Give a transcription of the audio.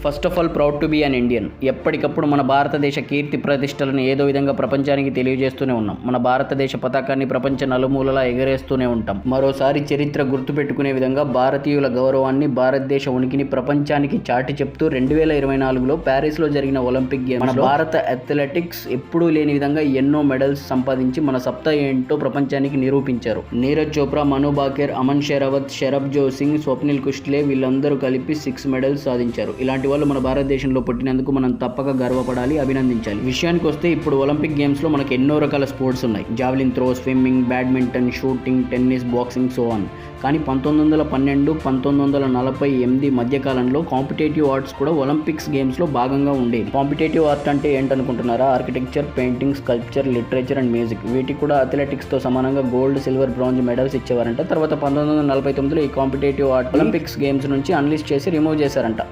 First of all proud to be an Indian. ఎప్పటికప్పుడు మన భారతదేశ కీర్తి ప్రతిష్టలను ఏదో విధంగా ప్రపంచానికి తెలియజేస్తూనే ఉన్నాం. మన భారతదేశ పతాకాన్ని ప్రపంచ నలుమూలలా ఎగరేస్తూనే ఉంటాం. మరోసారి చరిత్ర గుర్తుపెట్టుకునే విధంగా భారతీయుల గౌరవాన్ని, భారతదేశ ఉనికిని ప్రపంచానికి చాటి చెప్తూ 2024లో ప్యారిస్లో జరిగిన ఒలింపిక్ గేమ్స్ మన భారత అథ్లెటిక్స్ ఎప్పుడూ లేని విధంగా ఎన్నో మెడల్స్ సంపాదించి మన సత్తా ఏంటో ప్రపంచానికి నిరూపించారు. నీరజ్ చోప్రా, మను భాకర్, అమన్ షెరావత్, షరబ్జోత్ సింగ్, స్వప్నిల్ కుష్ట్లే వీళ్ళందరూ కలిపి 6 మెడల్స్ సాధించారు. ఇలాంటి వాళ్ళు మన భారతదేశంలో పుట్టినందుకు మనం తప్పక గర్వపడాలి, అభినందించాలి. విషయానికి వస్తే ఇప్పుడు ఒలింపిక్ గేమ్స్ లో మనకు ఎన్నో రకాల స్పోర్ట్స్ ఉన్నాయి. Javelin throw, swimming, badminton, shooting, tennis, boxing, so on. కానీ 1912, 1948 మధ్య కాలంలో కాంపిటేటివ్ ఆర్ట్స్ కూడా ఒలింపిక్స్ గేమ్స్ లో భాగంగా ఉండేది. కాంపిటేటివ్ ఆర్ట్ అంటే ఏంటనుకుంటున్నారా? Architecture, painting, sculpture, literature and music. వీటికి కూడా అథ్లెటిక్స్ తో సమానంగా గోల్డ్, సిల్వర్, బ్రాంజ్ మెడల్స్ ఇచ్చేవారంట. తర్వాత 1949లో ఈ కాంపిటేటివ్ ఆర్ట్ ఒలింపిక్స్ గేమ్స్ నుంచి అన్లిస్ట్ చేసి రిమూవ్ చేశారంట.